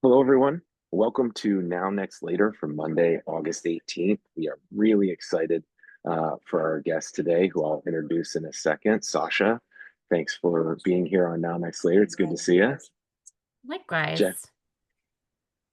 Hello, everyone. Welcome to Now Next Later for Monday, August 18th. We are really excited for our guest today, who I'll introduce in a second. Sasha, thanks for being here on Now Next Later. It's good to see you. Je Likewise.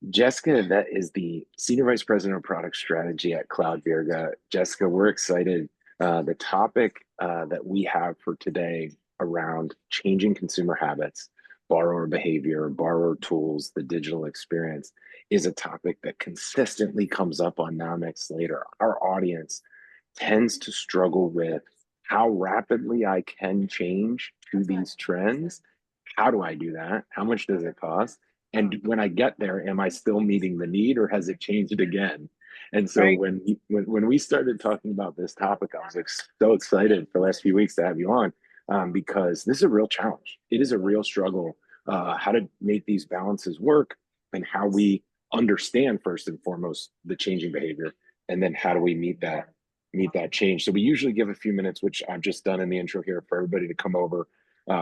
Jessica, Evett is the Senior Vice President of Product Strategy at CloudVirga. Jessica, we're excited. The topic that we have for today around changing consumer habits, borrower behavior, borrower tools, the digital experience is a topic that consistently comes up on Now Next Later. Our audience tends to struggle with how rapidly I can change to these trends. How do I do that? How much does it cost? And when I get there, am I still meeting the need or has it changed again? And so Right. when we started talking about this topic, I was like so excited for the last few weeks to have you on, because this is a real challenge. It is a real struggle, how to make these balances work and how we understand first and foremost the changing behavior, and then how do we meet that change. So we usually give a few minutes, which I've just done in the intro here, for everybody to come over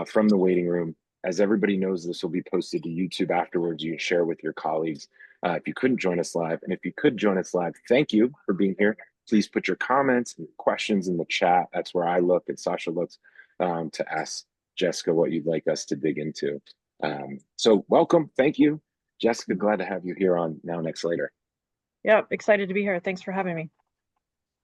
from the waiting room. As everybody knows, this will be posted to YouTube afterwards. You can share with your colleagues if you couldn't join us live. And if you could join us live, thank you for being here. Please put your comments and questions in the chat. That's where I look and Sasha looks to ask Jessica what you'd like us to dig into. So welcome. Thank you. Jessica, glad to have you here on Now Next Later. Yeah, excited to be here. Thanks for having me.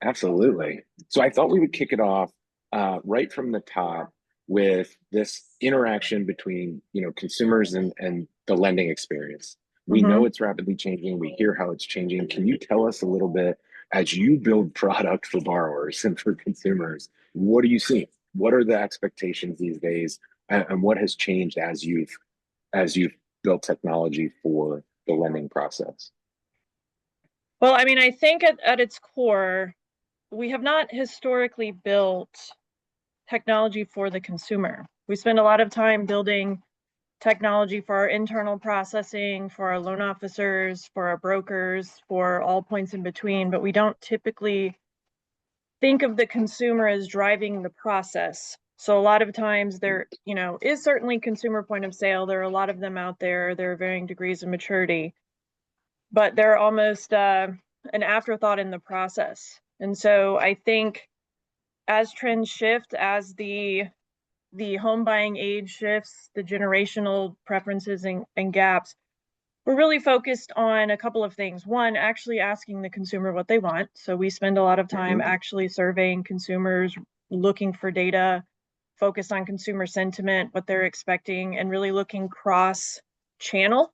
Absolutely. So I thought we would kick it off right from the top with this interaction between consumers and the lending experience. We hmm know it's rapidly changing. We hear how it's changing. Can you tell us a little bit, as you build product for borrowers and for consumers, what do you see? What are the expectations these days, and what has changed as you've built technology for the lending process? Well, I mean, I think at its core, we have not historically built technology for the consumer. We spend a lot of time building technology for our internal processing, for our loan officers, for our brokers, for all points in between, but we don't typically think of the consumer as driving the process. So a lot of times there, is certainly consumer point of sale. There are a lot of them out there. There are varying degrees of maturity, but they're almost an afterthought in the process. And so I think as trends shift, as the home buying age shifts, the generational preferences and gaps, we're really focused on a couple of things. One, actually asking the consumer what they want. So we spend a lot of time Mhm. actually surveying consumers, looking for data, focused on consumer sentiment, what they're expecting, and really looking cross channel,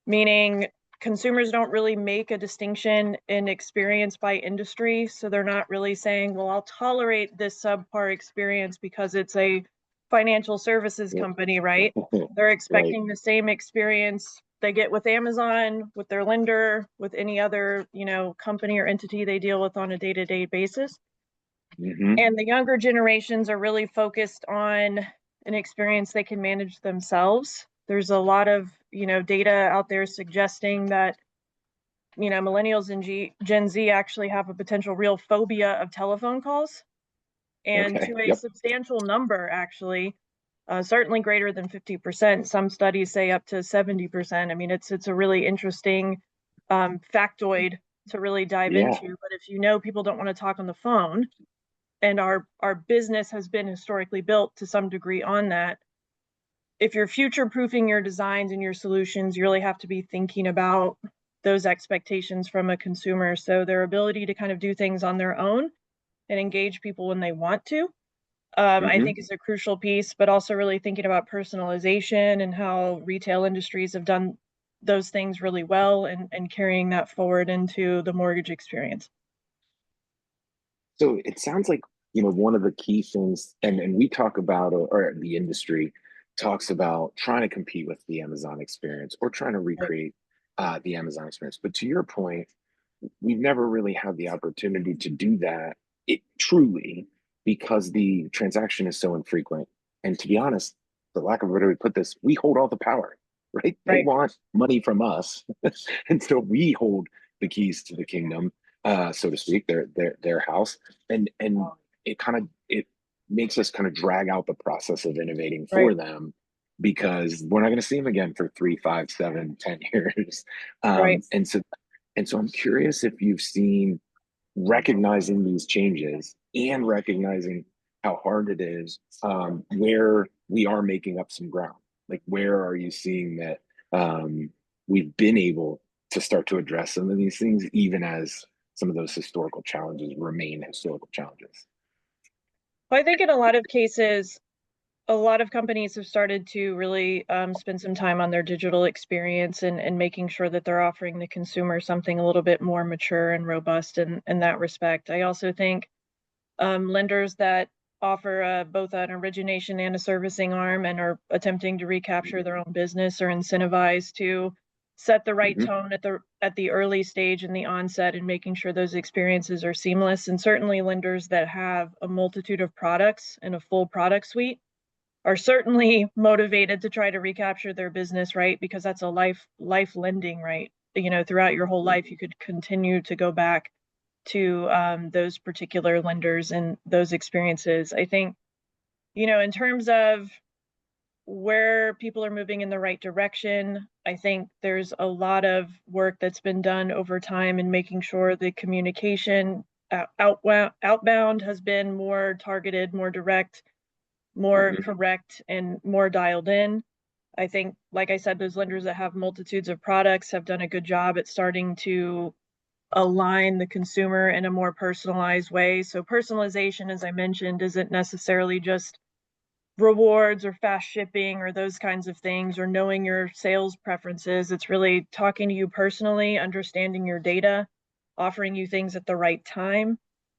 meaning consumers don't really make a distinction in experience by industry. So they're not really saying, well, I'll tolerate this subpar experience because it's a financial services Yeah. company, right? They're Right. expecting the same experience they get with Amazon, with their lender, with any other, company or entity they deal with on a day-to-day basis. Hmm. And the younger generations are really focused on an experience they can manage themselves. There's a lot of, data out there suggesting that, millennials and Gen Z actually have a potential real phobia of telephone calls, and Okay. to a Yep. substantial number, actually, certainly greater than 50%. Some studies say up to 70%. I mean, it's a really interesting factoid to really dive Yeah. into. But if people don't want to talk on the phone, and our business has been historically built to some degree on that, if you're future proofing your designs and your solutions, you really have to be thinking about those expectations from a consumer. So their ability to kind of do things on their own and engage people when they want to, I Hmm. think is a crucial piece, but also really thinking about personalization and how retail industries have done those things really well, and carrying that forward into the mortgage experience. So it sounds like, one of the key things, and we talk about, or the industry talks about trying to compete with the Amazon experience or trying to Right. recreate the Amazon experience. But to your point, we've never really had the opportunity to do that truly, because the transaction is so infrequent. And to be honest, for lack of a better way to put this, we hold all the power, right? They Right. want money from us, and so we hold the keys to the kingdom, so to speak, their house, and it makes us kind of drag out the process of innovating for Right. them, because we're not going to see them again for 3, 5, 7, 10 years. Right. And so I'm curious if you've seen, recognizing these changes and recognizing how hard it is, where we are making up some ground. Like, where are you seeing that we've been able to start to address some of these things, even as some of those historical challenges remain historical challenges? Well, I think in a lot of cases, a lot of companies have started to really spend some time on their digital experience and making sure that they're offering the consumer something a little bit more mature and robust in that respect. I also think lenders that offer both an origination and a servicing arm and are attempting to recapture their own business are incentivized to set the right Hmm. tone at the early stage in the onset and making sure those experiences are seamless. And certainly lenders that have a multitude of products and a full product suite are certainly motivated to try to recapture their business, right? Because that's a life lending, right? Throughout your whole life, you could continue to go back to those particular lenders and those experiences. I think, in terms of where people are moving in the right direction, I think there's a lot of work that's been done over time in making sure the communication outbound has been more targeted, more direct, more Hmm. correct, and more dialed in. I think, like I said, those lenders that have multitudes of products have done a good job at starting to align the consumer in a more personalized way. So personalization, as I mentioned, isn't necessarily just rewards or fast shipping or those kinds of things or knowing your sales preferences. It's really talking to you personally, understanding your data, offering you things at the right time.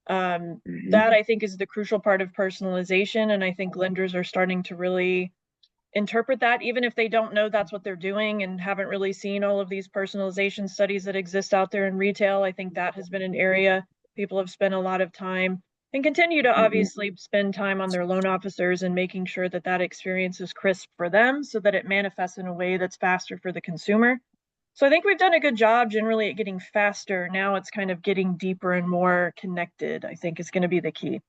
Hmm. That I think is the crucial part of personalization. And I think lenders are starting to really interpret that, even if they don't know that's what they're doing and haven't really seen all of these personalization studies that exist out there in retail. I think that has been an area people have spent a lot of time and continue to Hmm. obviously spend time on their loan officers and making sure that that experience is crisp for them so that it manifests in a way that's faster for the consumer. So I think we've done a good job generally at getting faster. Now it's kind of getting deeper and more connected, I think is going to be the key.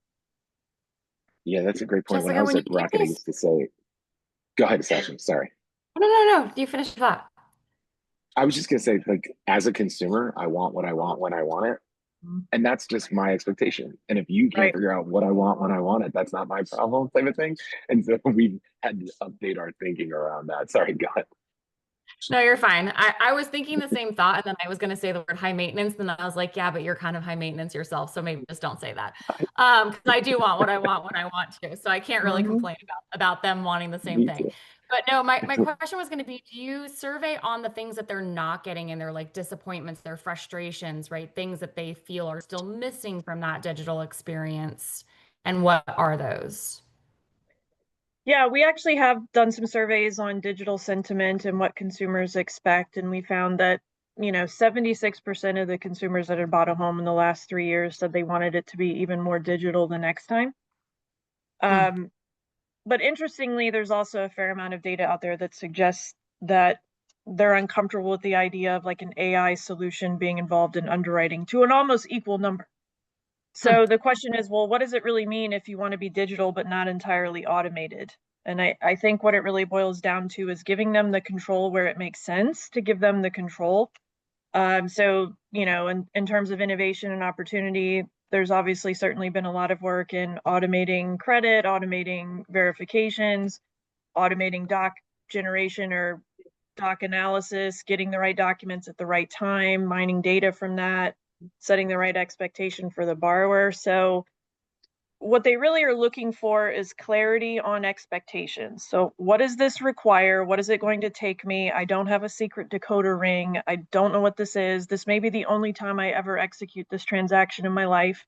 Yeah, that's a great point. When I Jessica, was when you at give Rocket, I these, used to say, go ahead, Sasha. Sorry. no, no, no, you finish the thought. I was just gonna say, like, as a consumer, I want what I want when I want it. Mhm. And that's just my expectation. And if you can't Right. figure out what I want when I want it, that's not my problem, type of thing. And so we had to update our thinking around that. Sorry, go ahead. No, you're fine. I was thinking the same thought, and then I was going to say the word high maintenance, and then I was like, yeah, but you're kind of high maintenance yourself, so maybe just don't say that. Because I do want what I want when I want to, so I can't really Mhm. complain about them wanting the same Me thing. too. But no, my question was going to be, do you survey on the things that they're not getting in their like disappointments, their frustrations, right? Things that they feel are still missing from that digital experience, and what are those? Yeah, we actually have done some surveys on digital sentiment and what consumers expect, and we found that, 76% of the consumers that had bought a home in the last 3 years said they wanted it to be even more digital the next time. Hmm. Um, but interestingly, there's also a fair amount of data out there that suggests that they're uncomfortable with the idea of like an AI solution being involved in underwriting to an almost equal number. Hmm. So the question is, well, what does it really mean if you want to be digital but not entirely automated? And I think what it really boils down to is giving them the control where it makes sense to give them the control. So, in terms of innovation and opportunity, there's obviously certainly been a lot of work in automating credit, automating verifications, automating doc generation or doc analysis, getting the right documents at the right time, mining data from that, setting the right expectation for the borrower. So what they really are looking for is clarity on expectations. So what does this require? What is it going to take me? I don't have a secret decoder ring. I don't know what this is. This may be the only time I ever execute this transaction in my life.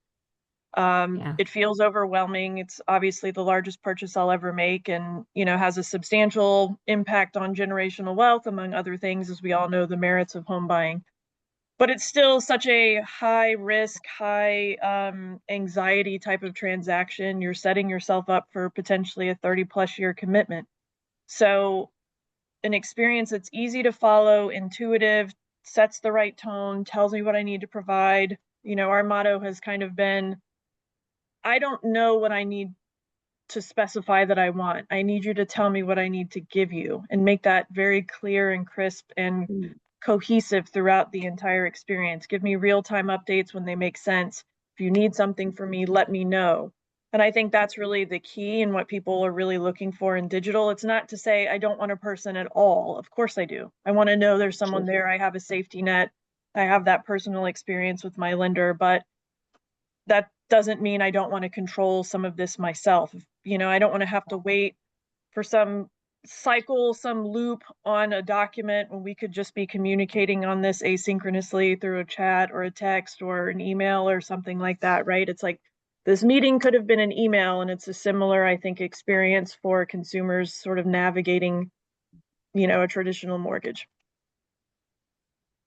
Yeah. It feels overwhelming. It's obviously the largest purchase I'll ever make and, has a substantial impact on generational wealth, among other things, as we all know the merits of home buying. But it's still such a high risk, high anxiety type of transaction. You're setting yourself up for potentially a 30+ year commitment. So an experience that's easy to follow, intuitive, sets the right tone, tells me what I need to provide. Our motto has kind of been, I don't know what I need to specify that I want. I need you to tell me what I need to give you and make that very clear and crisp and cohesive throughout the entire experience. Give me real-time updates when they make sense. If you need something from me, let me know. And I think that's really the key and what people are really looking for in digital. It's not to say I don't want a person at all. Of course I do. I want to know there's someone there. I have a safety net. I have that personal experience with my lender, but that doesn't mean I don't want to control some of this myself. You know, I don't want to have to wait for some cycle, some loop on a document when we could just be communicating on this asynchronously through a chat or a text or an email or something like that, right? It's like this meeting could have been an email, and it's a similar, I think, experience for consumers sort of navigating, you know, a traditional mortgage.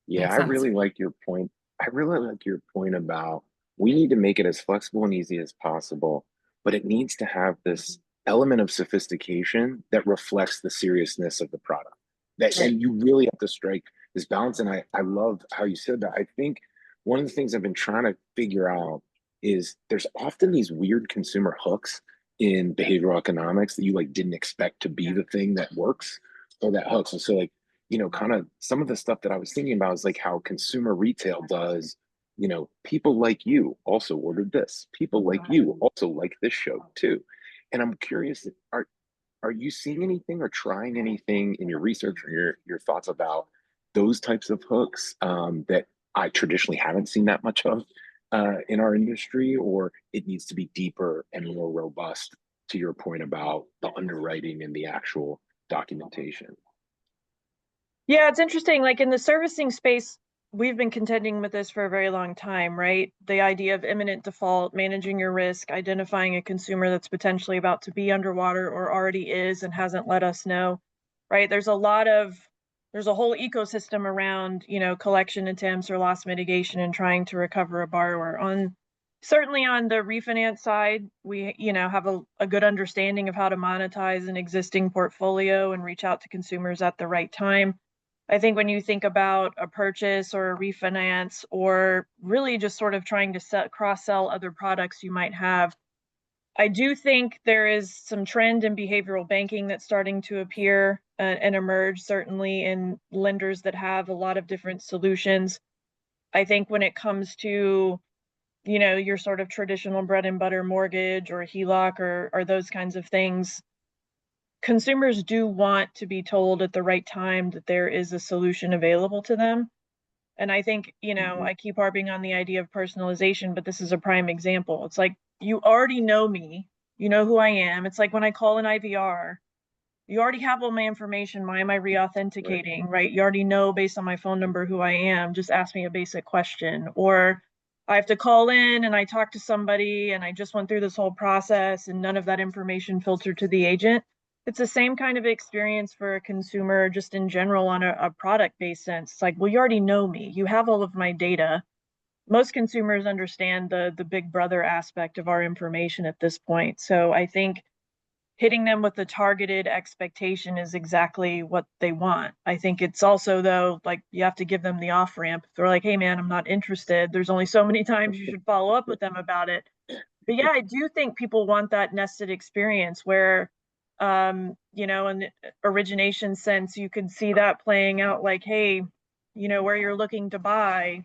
Yeah, Makes I sense. really like your point. I really like your point about we need to make it as flexible and easy as possible, but it needs to have this element of sophistication that reflects the seriousness of the product. That Right. and you really have to strike this balance. And I love how you said that. I think one of the things I've been trying to figure out is there's often these weird consumer hooks in behavioral economics that you like didn't expect to be the thing that works or that hooks. And so like, you know, kind of some of the stuff that I was thinking about is like how consumer retail does, you know, people like you also ordered this. People like you also like this show too. And I'm curious, are you seeing anything or trying anything in your research or your thoughts about those types of hooks that I traditionally haven't seen that much of in our industry, or it needs to be deeper and more robust to your point about the underwriting and the actual documentation? Yeah, it's interesting. Like in the servicing space, we've been contending with this for a very long time, right? The idea of imminent default, managing your risk, identifying a consumer that's potentially about to be underwater or already is and hasn't let us know, right? There's a whole ecosystem around, you know, collection attempts or loss mitigation and trying to recover a borrower. Certainly on the refinance side, we, you know, have a good understanding of how to monetize an existing portfolio and reach out to consumers at the right time. I think when you think about a purchase or a refinance, or really just sort of trying to cross-sell other products you might have, I do think there is some trend in behavioral banking that's starting to appear and emerge, certainly in lenders that have a lot of different solutions. I think when it comes to, you know, your sort of traditional bread and butter mortgage or HELOC or those kinds of things, consumers do want to be told at the right time that there is a solution available to them. And I think, you know, Mhm. I keep harping on the idea of personalization, but this is a prime example. It's like, you already know me, you know who I am. It's like when I call an IVR, you already have all my information. Why am I Right. re-authenticating, right? You already know based on my phone number who I am. Just ask me a basic question. Or I have to call in and I talk to somebody and I just went through this whole process and none of that information filtered to the agent. It's the same kind of experience for a consumer just in general on a product-based sense. It's like, well, you already know me. You have all of my data. Most consumers understand the big brother aspect of our information at this point. So I think hitting them with the targeted expectation is exactly what they want. I think it's also, though, like you have to give them the off ramp. If they're like, hey, man, I'm not interested, there's only so many times you should follow up with them about it. But yeah, I do think people want that nested experience where, you know, in the origination sense, you could see that playing out like, hey, you know, where you're looking to buy,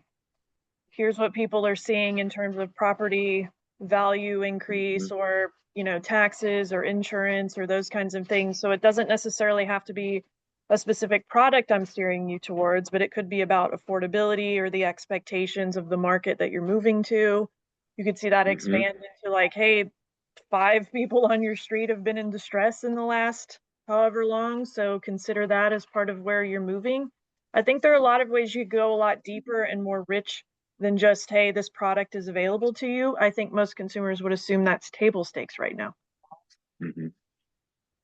here's what people are seeing in terms of property value increase Mhm. or, you know, taxes or insurance or those kinds of things. So it doesn't necessarily have to be a specific product I'm steering you towards, but it could be about affordability or the expectations of the market that you're moving to. You could see that Mhm. expand into like, hey, 5 people on your street have been in distress in the last however long, so consider that as part of where you're moving. I think there are a lot of ways you could go a lot deeper and more rich than just, hey, this product is available to you. I think most consumers would assume that's table stakes right now. Mhm.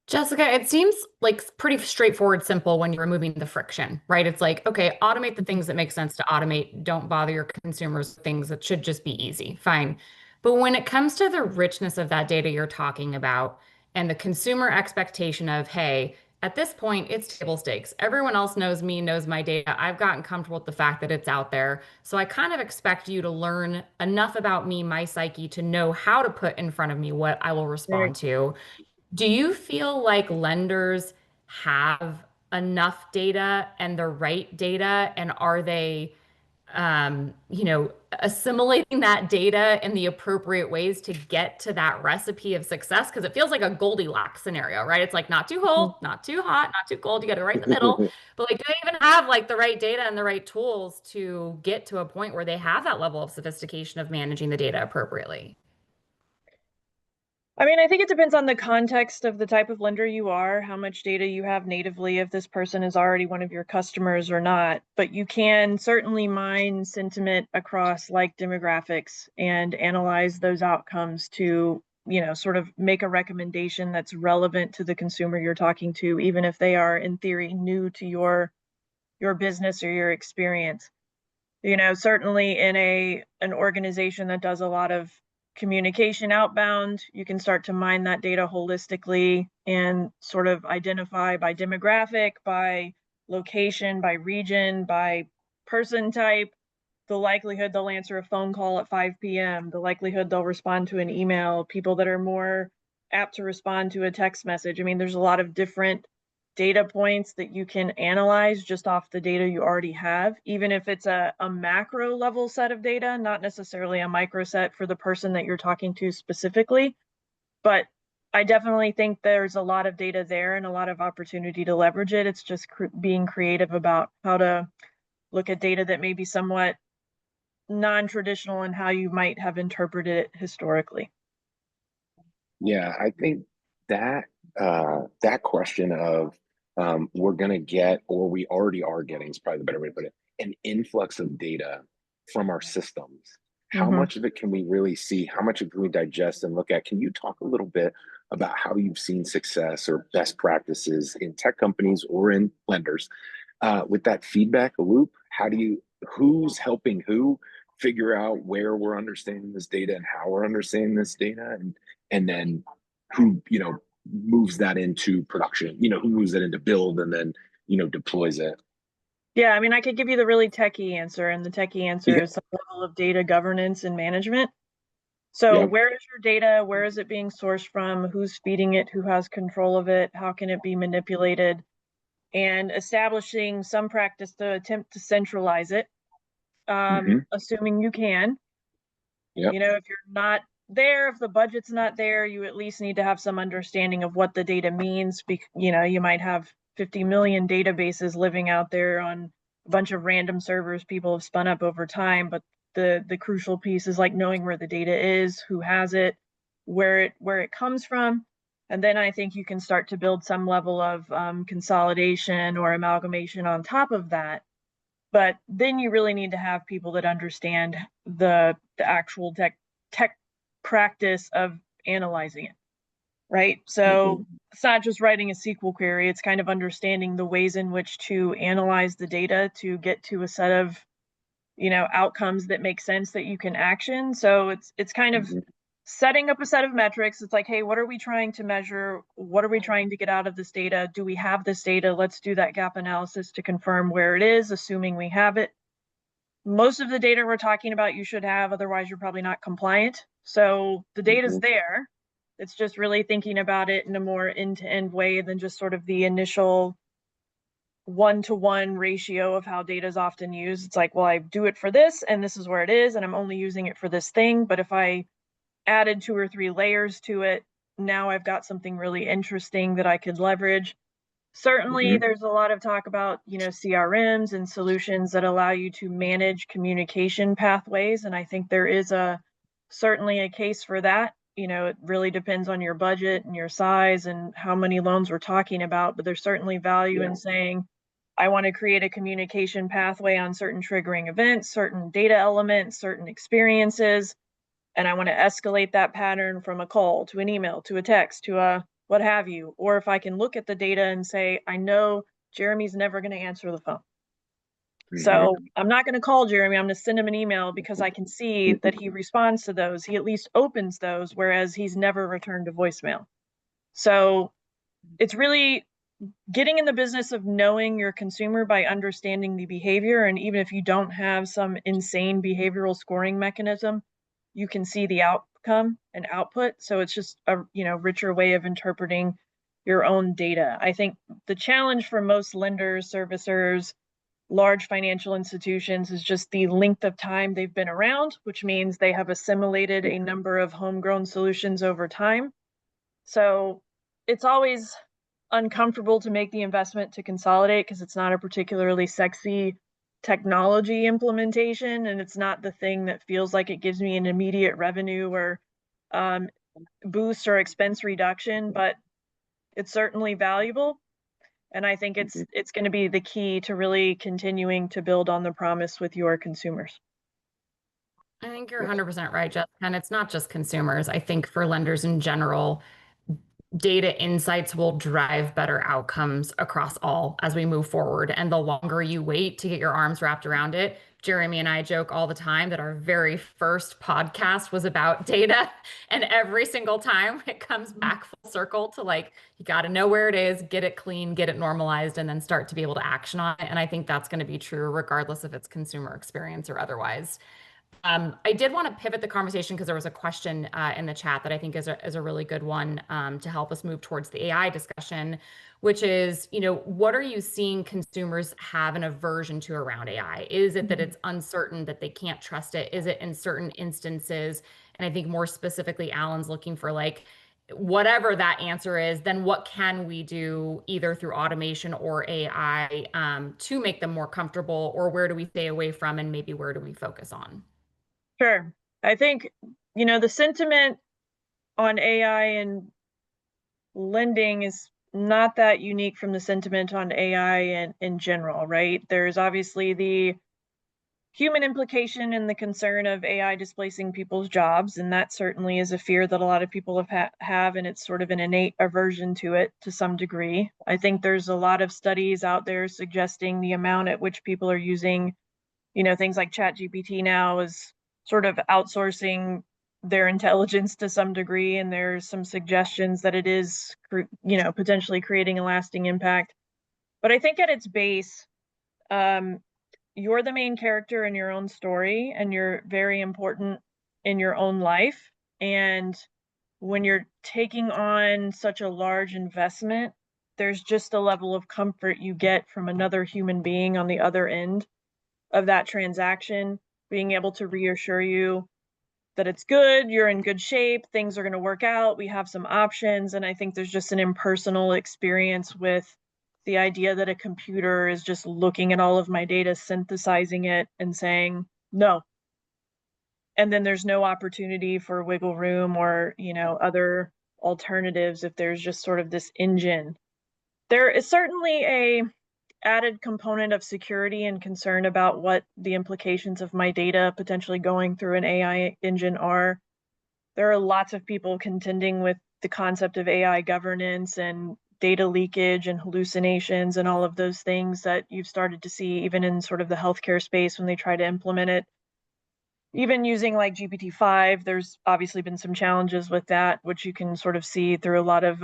Jessica, it seems like pretty straightforward, simple when you're removing the friction, right? It's like, okay, automate the things that make sense to automate. Don't bother your consumers with things that should just be easy. Fine. But when it comes to the richness of that data you're talking about and the consumer expectation of, hey, At this point, it's table stakes. Everyone else knows me, knows my data. I've gotten comfortable with the fact that it's out there. So I kind of expect you to learn enough about me, my psyche, to know how to put in front of me what I will Very respond to. Do you feel like lenders have enough data and the right data? And are they, assimilating that data in the appropriate ways to get to that recipe of success? Because it feels like a Goldilocks scenario, right? It's like not too cold, not too hot, not too cold. You got it right in the middle. But like, do they even have like the right data and the right tools to get to a point where they have that level of sophistication of managing the data appropriately? I mean, I think it depends on the context of the type of lender you are, how much data you have natively, if this person is already one of your customers or not. But you can certainly mine sentiment across like demographics and analyze those outcomes to, sort of make a recommendation that's relevant to the consumer you're talking to, even if they are in theory new to your business or your experience. Certainly in an organization that does a lot of communication outbound, you can start to mine that data holistically and sort of identify by demographic, by location, by region, by person type, the likelihood they'll answer a phone call at 5 p.m., the likelihood they'll respond to an email, people that are more apt to respond to a text message. I mean, there's a lot of different data points that you can analyze just off the data you already have, even if it's a macro level set of data, not necessarily a micro set for the person that you're talking to specifically. But I definitely think there's a lot of data there and a lot of opportunity to leverage it. It's just being creative about how to look at data that may be somewhat non-traditional in how you might have interpreted it historically. Yeah, I think that that question of we're gonna get, or we already are getting, is probably the better way to put it, an influx of data from our systems. How Mm-hmm. much of it can we really see? How much of it can we digest and look at? Can you talk a little bit about how you've seen success or best practices in tech companies or in lenders with that feedback loop? How do you, who's helping who figure out where we're understanding this data and how we're understanding this data, and then who, moves that into production, who moves it into build and then, deploys it. Yeah, I mean, I could give you the really techie answer, and the techie answer Yeah. is some level of data governance and management. So Yep. where is your data? Where is it being sourced from? Who's feeding it? Who has control of it? How can it be manipulated? And establishing some practice to attempt to centralize it, Hmm. assuming you can. Yep. If you're not there, if the budget's not there, you at least need to have some understanding of what the data means. You might have 50 million databases living out there on a bunch of random servers people have spun up over time, but the crucial piece is like knowing where the data is, who has it, where it comes from. And then I think you can start to build some level of consolidation or amalgamation on top of that. But then you really need to have people that understand the actual tech practice of analyzing it, right? So Hmm. it's not just writing a SQL query, it's kind of understanding the ways in which to analyze the data to get to a set of outcomes that make sense that you can action. So it's kind of Hmm. setting up a set of metrics. It's like, hey, what are we trying to measure? What are we trying to get out of this data? Do we have this data? Let's do that gap analysis to confirm where it is, assuming we have it. Most of the data we're talking about you should have, otherwise you're probably not compliant. So the data's Hmm. there. It's just really thinking about it in a more end-to-end way than just sort of the initial one-to-one ratio of how data is often used. It's like, well, I do it for this and this is where it is and I'm only using it for this thing. But if I added 2 or 3 layers to it, now I've got something really interesting that I could leverage. Certainly, Hmm. there's a lot of talk about, CRMs and solutions that allow you to manage communication pathways. And I think there is certainly a case for that. It really depends on your budget and your size and how many loans we're talking about, but there's certainly value Yeah. in saying, I want to create a communication pathway on certain triggering events, certain data elements, certain experiences, and I want to escalate that pattern from a call to an email to a text to a what have you. Or if I can look at the data and say, I know Jeremy's never going to answer the phone. Hmm. So I'm not going to call Jeremy. I'm going to send him an email because I can see that he responds to those. He at least opens those, whereas he's never returned a voicemail. So it's really getting in the business of knowing your consumer by understanding the behavior. And even if you don't have some insane behavioral scoring mechanism, you can see the outcome and output. So it's just a richer way of interpreting your own data. I think the challenge for most lenders, servicers, large financial institutions is just the length of time they've been around, which means they have assimilated a number of homegrown solutions over time. So it's always uncomfortable to make the investment to consolidate because it's not a particularly sexy technology implementation, and it's not the thing that feels like it gives me an immediate revenue or boost or expense reduction, but it's certainly valuable. And I think it's going to be the key to really continuing to build on the promise with your consumers. I think you're 100% right, Jessica. And it's not just consumers. I think for lenders in general, data insights will drive better outcomes across all as we move forward. And the longer you wait to get your arms wrapped around it, Jeremy and I joke all the time that our very first podcast was about data. And every single time it comes back full circle to like, you got to know where it is, get it clean, get it normalized, and then start to be able to action on it. And I think that's going to be true regardless if it's consumer experience or otherwise. I did want to pivot the conversation because there was a question in the chat that I think is a really good one to help us move towards the AI discussion, which is, what are you seeing consumers have an aversion to around AI? Is it that it's uncertain, that they can't trust it? Is it in certain instances? And I think more specifically, Alan's looking for like, whatever that answer is, then what can we do either through automation or AI to make them more comfortable, or where do we stay away from and maybe where do we focus on? Sure. I think, the sentiment on AI and lending is not that unique from the sentiment on AI in general, right? There's obviously the human implication and the concern of AI displacing people's jobs, and that certainly is a fear that a lot of people have, and it's sort of an innate aversion to it to some degree. I think there's a lot of studies out there suggesting the amount at which people are using, things like ChatGPT now is sort of outsourcing their intelligence to some degree, and there's some suggestions that it is, potentially creating a lasting impact. But I think at its base, you're the main character in your own story, and you're very important in your own life. And when you're taking on such a large investment, there's just a level of comfort you get from another human being on the other end of that transaction, being able to reassure you that it's good, you're in good shape, things are going to work out, we have some options. And I think there's just an impersonal experience with the idea that a computer is just looking at all of my data, synthesizing it, and saying no. And then there's no opportunity for wiggle room or, other alternatives if there's just sort of this engine. There is certainly a added component of security and concern about what the implications of my data potentially going through an AI engine are. There are lots of people contending with the concept of AI governance and data leakage and hallucinations and all of those things that you've started to see even in sort of the healthcare space when they try to implement it. Even using like GPT-5, there's obviously been some challenges with that, which you can sort of see through a lot of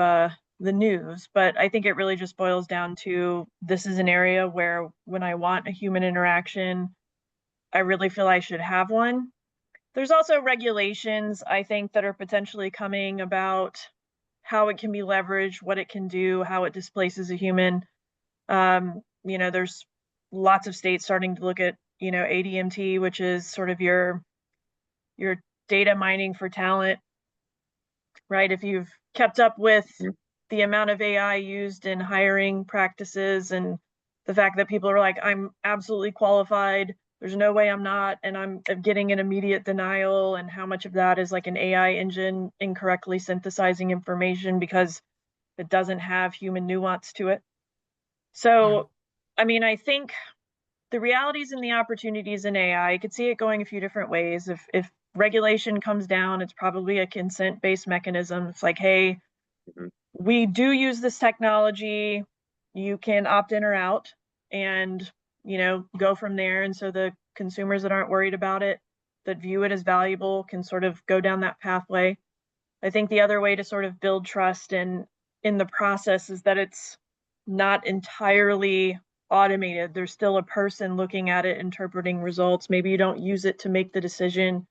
the news. But I think it really just boils down to, this is an area where when I want a human interaction, I really feel I should have one. There's also regulations, I think, that are potentially coming about how it can be leveraged, what it can do, how it displaces a human. There's lots of states starting to look at, ADMT, which is sort of your data mining for talent, right? If you've kept up with the amount of AI used in hiring practices and the fact that people are like, I'm absolutely qualified, there's no way I'm not, and I'm getting an immediate denial, and how much of that is like an AI engine incorrectly synthesizing information because it doesn't have human nuance to it. So, I think the realities and the opportunities in AI, I could see it going a few different ways. If regulation comes down, it's probably a consent-based mechanism. It's like, hey, we do use this technology, you can opt in or out and, go from there. And so the consumers that aren't worried about it, that view it as valuable, can sort of go down that pathway. I think the other way to sort of build trust in the process is that it's not entirely automated. There's still a person looking at it, interpreting results. Maybe you don't use it to make the decision,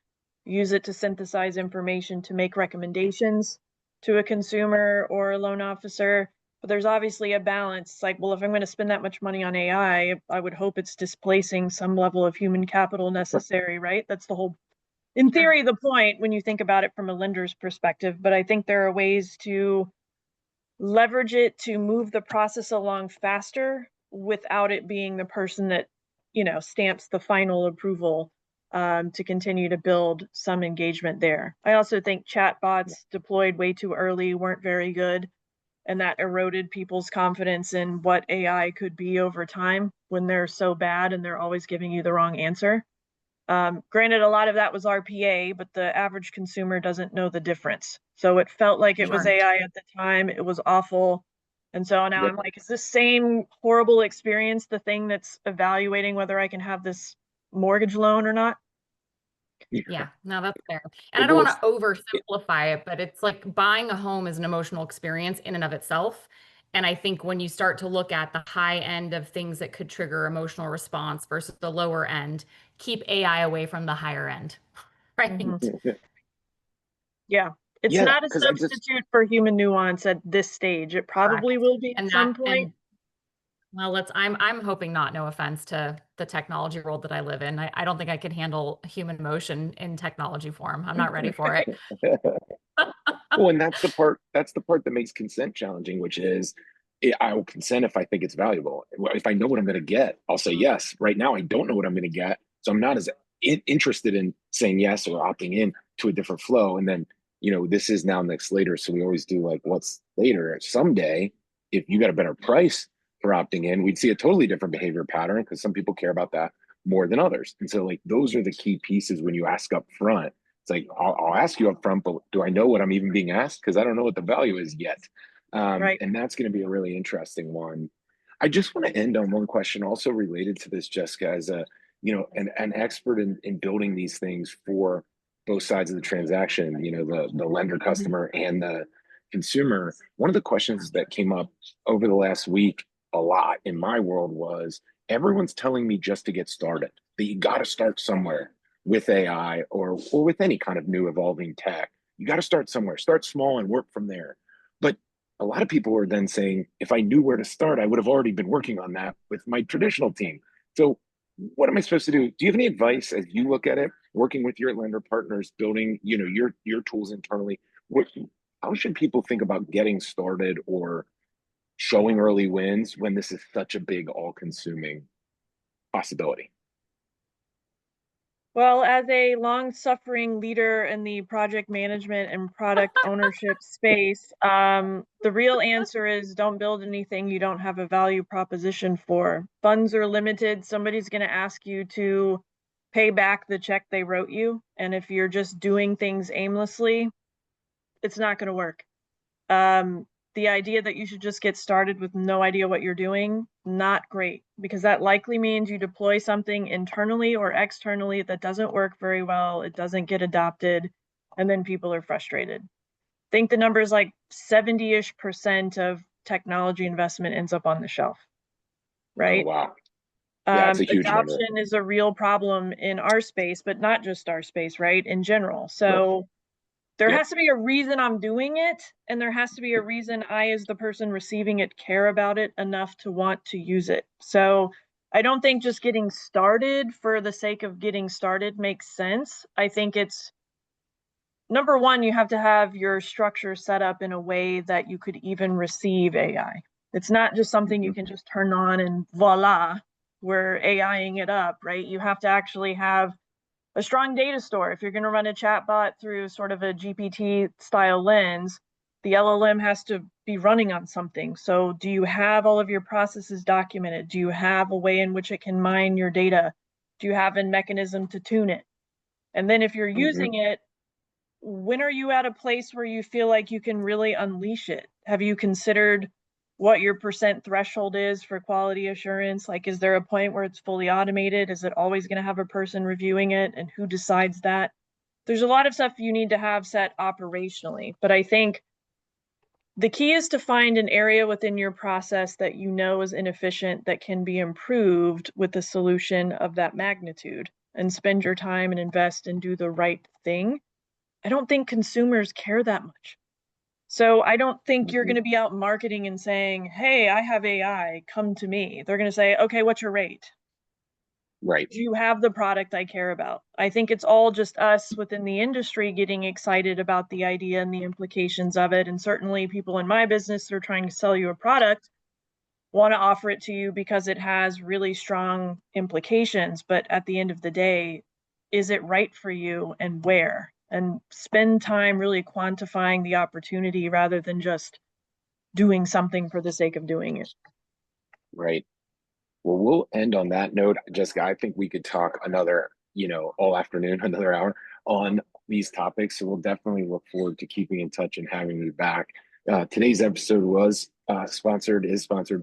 use it to synthesize information to make recommendations to a consumer or a loan officer. But there's obviously a balance. It's like, well, if I'm going to spend that much money on AI, I would hope it's displacing some level of human capital necessary, right? That's the whole, in theory, the point when you think about it from a lender's perspective. But I think there are ways to leverage it to move the process along faster without it being the person that, stamps the final approval, to continue to build some engagement there. I also think chatbots deployed way too early weren't very good, and that eroded people's confidence in what AI could be over time when they're so bad and they're always giving you the wrong answer. Granted, a lot of that was RPA, but the average consumer doesn't know the difference. So it felt like it was Sure. AI at the time. It was awful. And so now Yep. I'm like, is this same horrible experience the thing that's evaluating whether I can have this mortgage loan or not? Yeah, no, that's fair. And I It don't will. want to oversimplify it, but it's like buying a home is an emotional experience in and of itself. And I think when you start to look at the high end of things that could trigger emotional response versus the lower end, keep AI away from the higher end, right? Mhm. Yeah. It's Yeah, not a because I just substitute for human nuance at this stage. It Correct. probably will be at And some point. well, I'm hoping not, no offense to the technology world that I live in. I don't think I could handle human emotion in technology form. I'm not ready for it. well, and that's the part that makes consent challenging, which is I will consent if I think it's valuable. If I know what I'm going to get, I'll say yes. Right now, I don't know what I'm going to get, so I'm not as interested in saying yes or opting in to a different flow. And then, this is now next later, so we always do like what's later. Someday, if you got a better price for opting in, we'd see a totally different behavior pattern because some people care about that more than others. And so, like, those are the key pieces when you ask up front. It's like I'll ask you up front, but do I know what I'm even being asked? Because I don't know what the value is yet. Right. And that's going to be a really interesting one. I just want to end on one question also related to this, Jessica, as an expert in building these things for both sides of the transaction, the lender customer and the consumer. One of the questions that came up over the last week a lot in my world was everyone's telling me just to get started, that you got to start somewhere with AI or with any kind of new evolving tech. You got to start somewhere, start small and work from there. But a lot of people are then saying, if I knew where to start, I would have already been working on that with my traditional team. So what am I supposed to do? Do you have any advice as you look at it, working with your lender partners, building, your tools internally? How should people think about getting started or showing early wins when this is such a big all-consuming possibility? Well, as a long-suffering leader in the project management and product ownership space, the real answer is don't build anything you don't have a value proposition for. Funds are limited. Somebody's going to ask you to pay back the check they wrote you. And if you're just doing things aimlessly, it's not going to work. The idea that you should just get started with no idea what you're doing, not great, because that likely means you deploy something internally or externally that doesn't work very well, it doesn't get adopted, and then people are frustrated. I think the number is like 70-ish% of technology investment ends up on the shelf, Oh, right? wow. Yeah, it's a huge number. Adoption is a real problem in our space, but not just our space, right? In general. Yep. So there Yep. has to be a reason I'm doing it, and there has to be a reason I, as the person receiving it, care about it enough to want to use it. So I don't think just getting started for the sake of getting started makes sense. I think it's number one, you have to have your structure set up in a way that you could even receive AI. It's not just something you can just turn on and voila, we're AIing it up, right? You have to actually have a strong data store. If you're going to run a chatbot through sort of a GPT style lens, the LLM has to be running on something. So do you have all of your processes documented? Do you have a way in which it can mine your data? Do you have a mechanism to tune it? And then if you're using it, when are you at a place where you feel like you can really unleash it? Have you considered what your percent threshold is for quality assurance? Like, is there a point where it's fully automated? Is it always going to have a person reviewing it? And who decides that? There's a lot of stuff you need to have set operationally. But I think The key is to find an area within your process that you know is inefficient that can be improved with a solution of that magnitude, and spend your time and invest and do the right thing. I don't think consumers care that much. So I don't think you're going to be out marketing and saying, hey, I have AI, come to me. They're going to say, okay, what's your rate? Right. Do you have the product I care about? I think it's all just us within the industry getting excited about the idea and the implications of it. And certainly people in my business that are trying to sell you a product want to offer it to you because it has really strong implications. But at the end of the day, is it right for you and where? And spend time really quantifying the opportunity rather than just doing something for the sake of doing it. Right. Well, we'll end on that note. Jessica, I think we could talk another, all afternoon, another hour on these topics. So we'll definitely look forward to keeping in touch and having you back. Today's episode is sponsored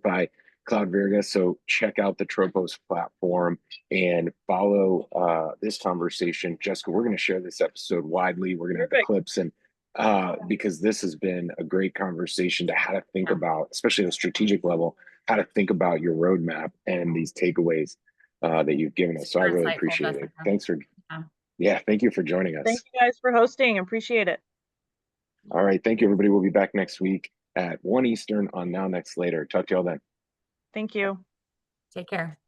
by CloudVirga. So check out the TROPOS platform and follow this conversation. Jessica, we're going to share this episode widely. We're going to have the clips and because this has been a great conversation to how to think about, especially at a strategic level, how to think about your roadmap and these takeaways that you've given us. So I really appreciate it. Thanks for, thank you for joining us. Thank you guys for hosting. Appreciate it. All right. Thank you, everybody. We'll be back next week at 1 Eastern on Now Next Later. Talk to y'all then. Thank you. Take care.